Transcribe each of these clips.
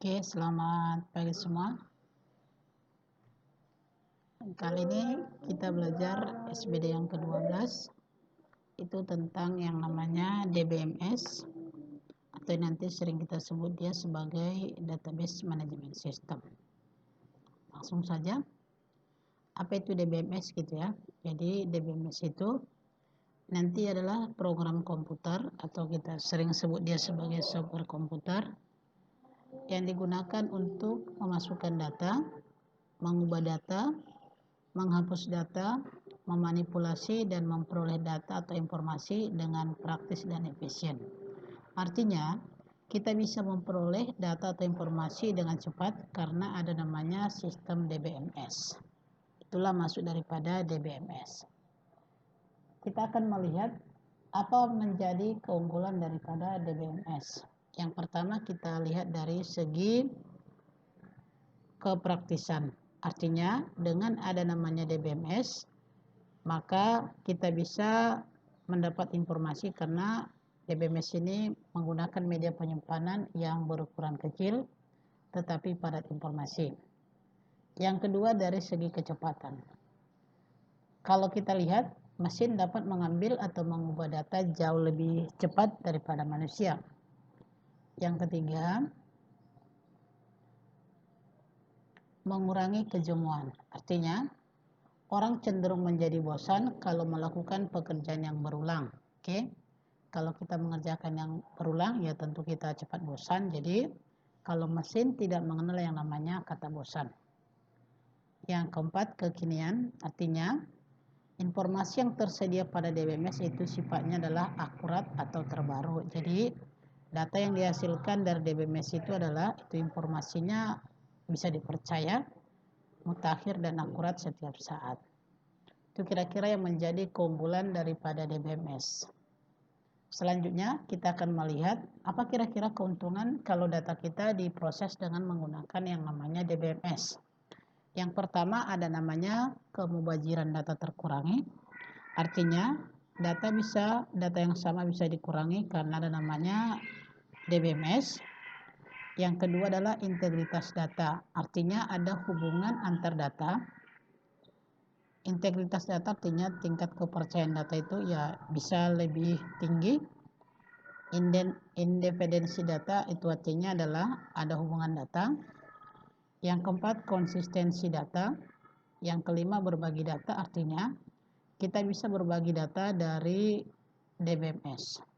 Oke, selamat pagi semua. Kali ini kita belajar SBD yang ke-12. Itu tentang yang namanya DBMS, atau nanti sering kita sebut dia sebagai Database Management System. Langsung saja, apa itu DBMS gitu ya. Jadi DBMS itu nanti adalah program komputer, atau kita sering sebut dia sebagai software komputer, yang digunakan untuk memasukkan data, mengubah data, menghapus data, memanipulasi dan memperoleh data atau informasi dengan praktis dan efisien. Artinya, kita bisa memperoleh data atau informasi dengan cepat karena ada namanya sistem DBMS. Itulah maksud daripada DBMS. Kita akan melihat apa menjadi keunggulan daripada DBMS. Yang pertama kita lihat dari segi kepraktisan. Artinya dengan ada namanya DBMS, maka kita bisa mendapat informasi karena DBMS ini menggunakan media penyimpanan yang berukuran kecil tetapi padat informasi. Yang kedua dari segi kecepatan. Kalau kita lihat, mesin dapat mengambil atau mengubah data jauh lebih cepat daripada manusia. Yang ketiga, mengurangi kejenuhan. Artinya, orang cenderung menjadi bosan kalau melakukan pekerjaan yang berulang. Oke, kalau kita mengerjakan yang berulang, ya tentu kita cepat bosan. Jadi, kalau mesin tidak mengenal yang namanya kata bosan. Yang keempat, kekinian. Artinya, informasi yang tersedia pada DBMS itu sifatnya adalah akurat atau terbaru. Jadi, data yang dihasilkan dari DBMS itu adalah informasinya bisa dipercaya, mutakhir dan akurat setiap saat. Itu kira-kira yang menjadi keunggulan daripada DBMS. Selanjutnya kita akan melihat apa kira-kira keuntungan kalau data kita diproses dengan menggunakan yang namanya DBMS. Yang pertama ada namanya kemubaziran data terkurangi. Artinya data yang sama bisa dikurangi karena ada namanya DBMS. Yang kedua adalah integritas data. Artinya ada hubungan antar data. Integritas data artinya tingkat kepercayaan data itu ya bisa lebih tinggi. Independensi data itu artinya adalah ada hubungan data. Yang keempat, konsistensi data. Yang kelima, berbagi data, artinya kita bisa berbagi data dari DBMS.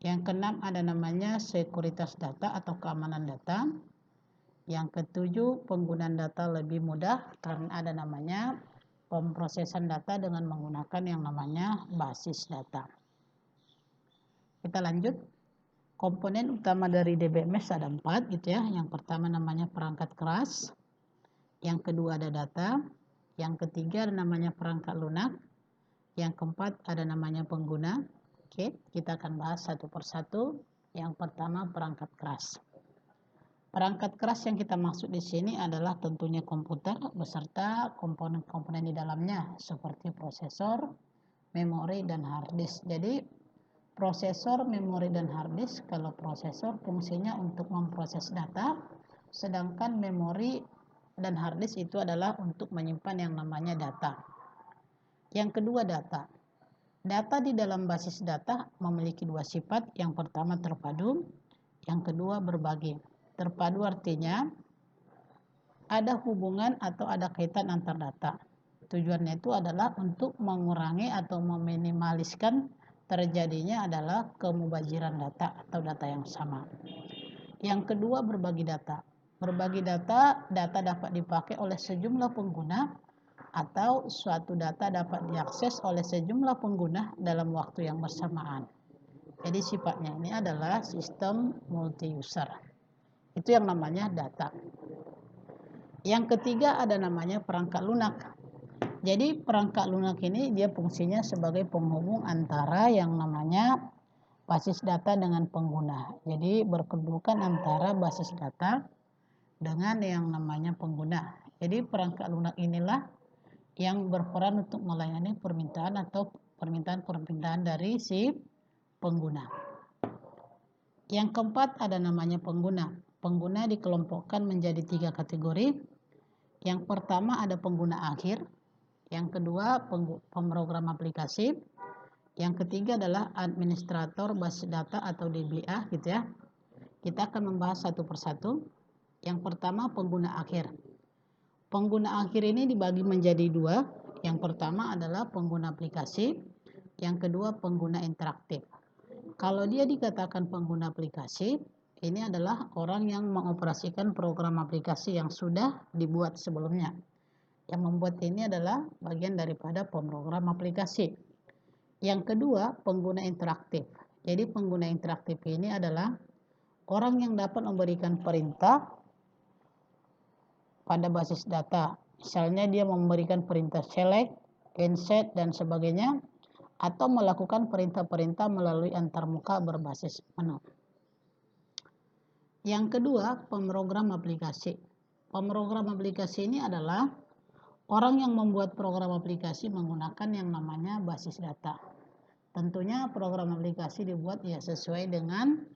Yang keenam ada namanya sekuritas data atau keamanan data. Yang ketujuh, penggunaan data lebih mudah karena ada namanya pemrosesan data dengan menggunakan yang namanya basis data. Kita lanjut. Komponen utama dari DBMS ada 4 gitu ya. Yang pertama namanya perangkat keras. Yang kedua ada data. Yang ketiga ada namanya perangkat lunak. Yang keempat ada namanya pengguna. Oke, kita akan bahas satu persatu. Yang pertama perangkat keras. Perangkat keras yang kita maksud di sini adalah tentunya komputer beserta komponen-komponen di dalamnya seperti prosesor, memori dan hard disk. Jadi prosesor, memori dan hard disk, kalau prosesor fungsinya untuk memproses data, sedangkan memori dan hard disk itu adalah untuk menyimpan yang namanya data. Yang kedua data. Data di dalam basis data memiliki 2 sifat. Yang pertama terpadu, yang kedua berbagi. Terpadu artinya ada hubungan atau ada kaitan antar data. Tujuannya itu adalah untuk mengurangi atau meminimaliskan terjadinya adalah kemubaziran data atau data yang sama. Yang kedua berbagi data. Berbagi data dapat dipakai oleh sejumlah pengguna atau suatu data dapat diakses oleh sejumlah pengguna dalam waktu yang bersamaan. Jadi sifatnya ini adalah sistem multi-user. Itu yang namanya data. Yang ketiga ada namanya perangkat lunak. Jadi perangkat lunak ini dia fungsinya sebagai penghubung antara yang namanya basis data dengan pengguna. Jadi berkedudukan antara basis data dengan yang namanya pengguna. Jadi perangkat lunak inilah yang berperan untuk melayani permintaan atau permintaan dari si pengguna. Yang keempat ada namanya pengguna. Pengguna dikelompokkan menjadi 3 kategori. Yang pertama ada pengguna akhir, yang kedua pemrogram aplikasi, yang ketiga adalah administrator basis data atau DBA gitu ya. Kita akan membahas satu persatu. Yang pertama pengguna akhir. Pengguna akhir ini dibagi menjadi 2. Yang pertama adalah pengguna aplikasi, yang kedua pengguna interaktif. Kalau dia dikatakan pengguna aplikasi, ini adalah orang yang mengoperasikan program aplikasi yang sudah dibuat sebelumnya. Yang membuat ini adalah bagian daripada pemrogram aplikasi. Yang kedua, pengguna interaktif. Jadi pengguna interaktif ini adalah orang yang dapat memberikan perintah pada basis data. Misalnya dia memberikan perintah select, insert, dan sebagainya, atau melakukan perintah-perintah melalui antarmuka berbasis menu. Yang kedua, pemrogram aplikasi. Pemrogram aplikasi ini adalah orang yang membuat program aplikasi menggunakan yang namanya basis data. Tentunya program aplikasi dibuat ya sesuai dengan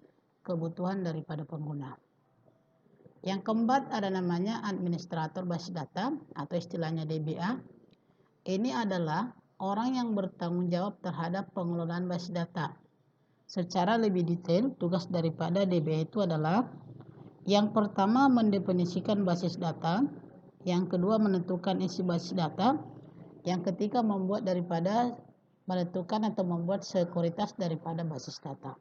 kebutuhan daripada pengguna. Yang keempat ada namanya administrator basis data atau istilahnya DBA. Ini adalah orang yang bertanggung jawab terhadap pengelolaan basis data. Secara lebih detail, tugas daripada DBA itu adalah yang pertama mendefinisikan basis data, yang kedua menentukan isi basis data, yang ketiga menentukan atau membuat sekuritas daripada basis data.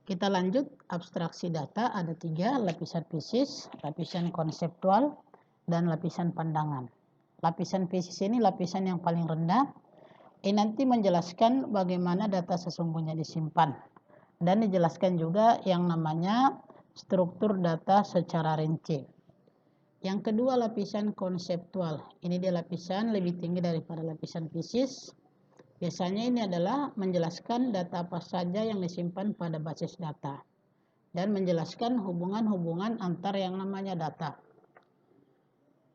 Kita lanjut, abstraksi data ada 3, lapisan fisis, lapisan konseptual, dan lapisan pandangan. Lapisan fisis ini lapisan yang paling rendah. Ini nanti menjelaskan bagaimana data sesungguhnya disimpan. Dan dijelaskan juga yang namanya struktur data secara rinci. Yang kedua lapisan konseptual. Ini dia lapisan lebih tinggi daripada lapisan fisis. Biasanya ini adalah menjelaskan data apa saja yang disimpan pada basis data. Dan menjelaskan hubungan-hubungan antar yang namanya data.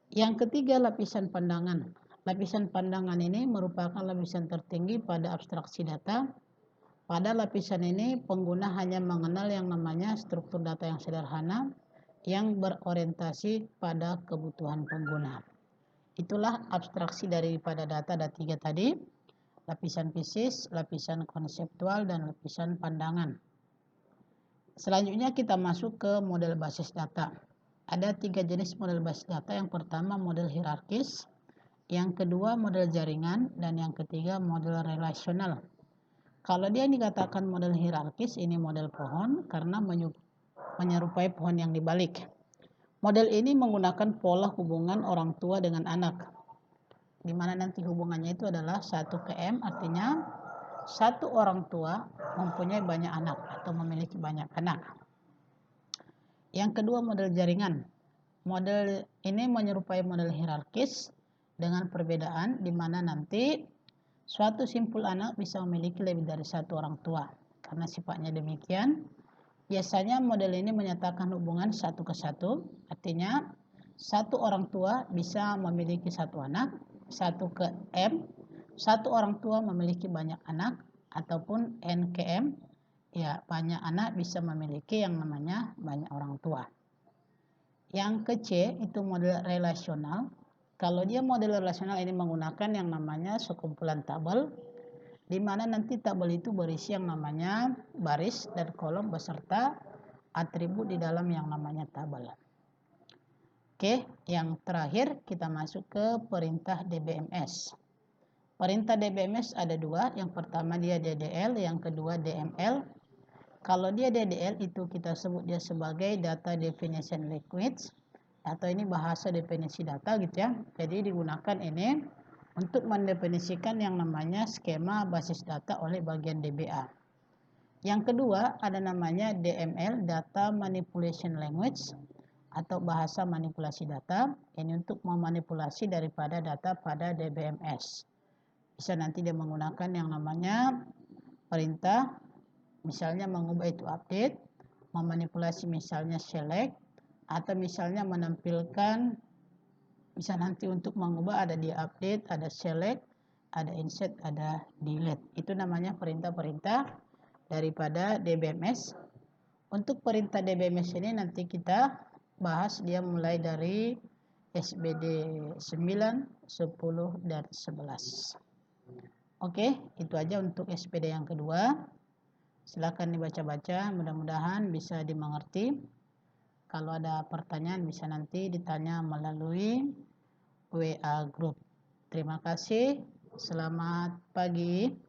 Yang ketiga lapisan pandangan. Lapisan pandangan ini merupakan lapisan tertinggi pada abstraksi data. Pada lapisan ini pengguna hanya mengenal yang namanya struktur data yang sederhana yang berorientasi pada kebutuhan pengguna. Itulah abstraksi daripada data ada 3 tadi. Lapisan fisis, lapisan konseptual, dan lapisan pandangan. Selanjutnya kita masuk ke model basis data. Ada 3 jenis model basis data. Yang pertama model hierarkis, yang kedua model jaringan, dan yang ketiga model relasional. Kalau dia dikatakan model hierarkis, ini model pohon karena menyerupai pohon yang dibalik. Model ini menggunakan pola hubungan orang tua dengan anak, di mana nanti hubungannya itu adalah 1:m, artinya satu orang tua mempunyai banyak anak atau memiliki banyak anak. Yang kedua model jaringan. Model ini menyerupai model hierarkis dengan perbedaan di mana nanti suatu simpul anak bisa memiliki lebih dari satu orang tua. Karena sifatnya demikian, biasanya model ini menyatakan hubungan 1:1, artinya satu orang tua bisa memiliki satu anak, 1:m, satu orang tua memiliki banyak anak, ataupun n/m, ya banyak anak bisa memiliki yang namanya banyak orang tua. Yang ke-C itu model relasional. Kalau dia model relasional ini menggunakan yang namanya sekumpulan tabel, di mana nanti tabel itu berisi yang namanya baris dan kolom beserta atribut di dalam yang namanya tabel. Oke, yang terakhir kita masuk ke perintah DBMS. Perintah DBMS ada 2, yang pertama dia DDL, yang kedua DML. Kalau dia DDL itu kita sebut dia sebagai data definition language, atau ini bahasa definisi data gitu ya. Jadi digunakan ini untuk mendefinisikan yang namanya skema basis data oleh bagian DBA. Yang kedua ada namanya DML, data manipulation language, atau bahasa manipulasi data. Ini untuk memanipulasi daripada data pada DBMS. Bisa nanti dia menggunakan yang namanya perintah, misalnya mengubah itu update, memanipulasi misalnya select, atau misalnya menampilkan, bisa nanti untuk mengubah ada di update, ada select, ada insert, ada delete. Itu namanya perintah-perintah daripada DBMS. Untuk perintah DBMS ini nanti kita bahas dia mulai dari SBD 9, 10, dan 11. Oke, itu aja untuk SPD yang kedua. Silakan dibaca-baca, mudah-mudahan bisa dimengerti. Kalau ada pertanyaan bisa nanti ditanya melalui WA Group. Terima kasih, selamat pagi.